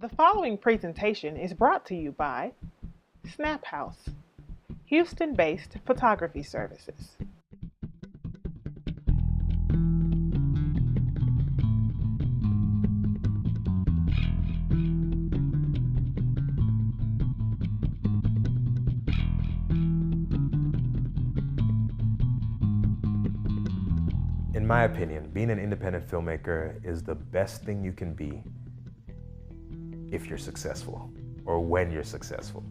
The following presentation is brought to you by Snap House, Houston-based photography services. In my opinion, being an independent filmmaker is the best thing you can be if you're successful, or when you're successful.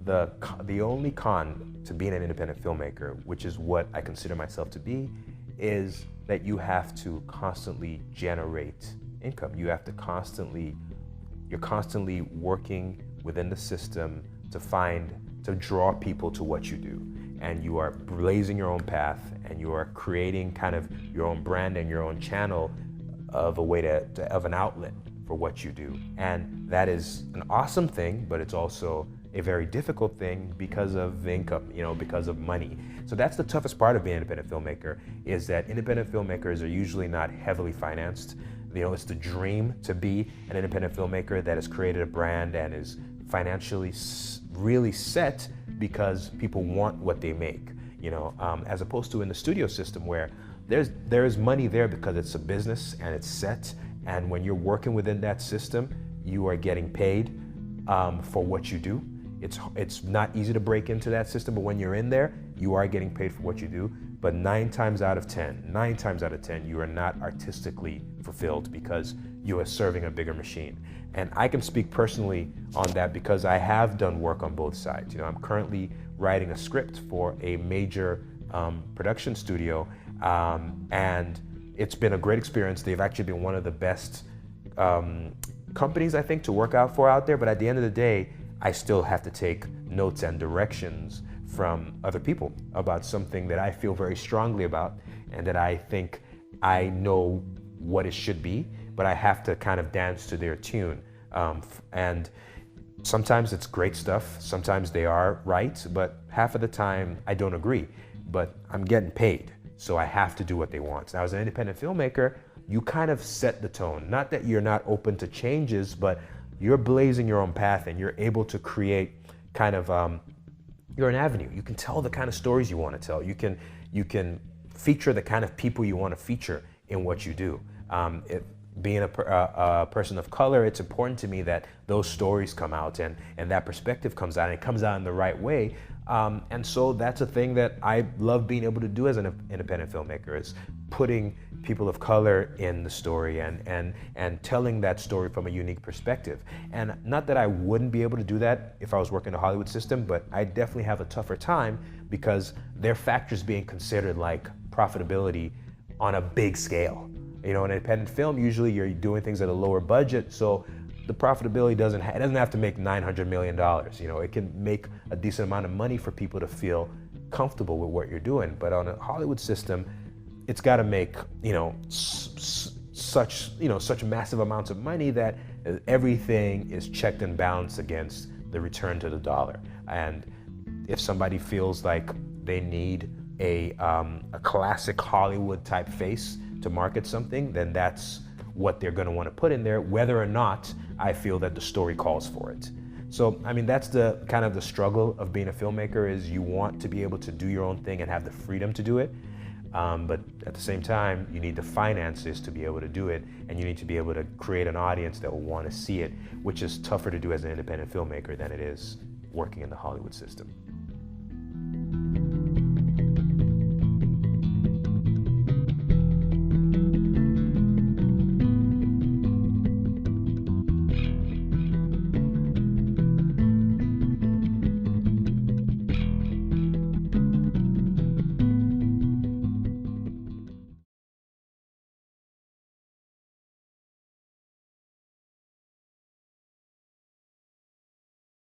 The only con to being an independent filmmaker, which is what I consider myself to be, is that you have to constantly generate income. You're constantly working within the system to draw people to what you do. And you are blazing your own path, and you are creating kind of your own brand and your own channel of a way of an outlet for what you do. And that is an awesome thing, but it's also a very difficult thing because of income, because of money. So that's the toughest part of being an independent filmmaker, is that independent filmmakers are usually not heavily financed. It's the dream to be an independent filmmaker that has created a brand and is financially really set because people want what they make, as opposed to in the studio system where there's money there because it's a business and it's set. And when you're working within that system, you are getting paid for what you do. It's not easy to break into that system, but when you're in there, you are getting paid for what you do. But 9 times out of 10, you are not artistically fulfilled because you are serving a bigger machine. And I can speak personally on that because I have done work on both sides. I'm currently writing a script for a major production studio, and it's been a great experience. They've actually been one of the best companies, I think, to work out there. But at the end of the day, I still have to take notes and directions from other people about something that I feel very strongly about and that I think I know what it should be, but I have to kind of dance to their tune. And sometimes it's great stuff. Sometimes they are right, but half of the time I don't agree, but I'm getting paid. So I have to do what they want. Now, as an independent filmmaker, you kind of set the tone. Not that you're not open to changes, but you're blazing your own path and you're able to create kind of, you're an avenue. You can tell the kind of stories you want to tell. You can feature the kind of people you want to feature in what you do. Being a person of color, it's important to me that those stories come out and that perspective comes out, and it comes out in the right way. And so that's a thing that I love being able to do as an independent filmmaker, is putting people of color in the story and telling that story from a unique perspective. And not that I wouldn't be able to do that if I was working in the Hollywood system, but I definitely have a tougher time because there are factors being considered like profitability on a big scale. In independent film, usually you're doing things at a lower budget, so the profitability doesn't have to make $900 million. It can make a decent amount of money for people to feel comfortable with what you're doing. But on a Hollywood system, it's got to make such massive amounts of money that everything is checked and balanced against the return to the dollar. And if somebody feels like they need a classic Hollywood type face to market something, then that's what they're going to want to put in there, whether or not I feel that the story calls for it. So, that's the kind of the struggle of being a filmmaker, is you want to be able to do your own thing and have the freedom to do it. But at the same time, you need the finances to be able to do it, and you need to be able to create an audience that will want to see it, which is tougher to do as an independent filmmaker than it is working in the Hollywood system.